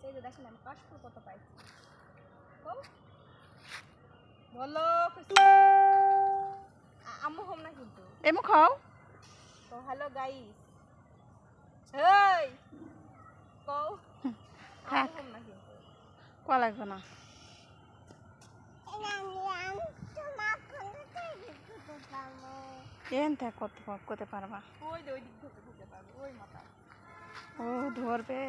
এই যে দেখেন আমি কাশফুল কত পাইছি। বলো আম্মু হোম না কিন্তু এমু খাও। তো হ্যালো গাইস, এই কও আম্মু হোম না কিন্তু কোয়া লাগবে না। এন থাক করতে পারবা। ওই দিক ধরতে পারবে ওই মাথা ও ধরবে।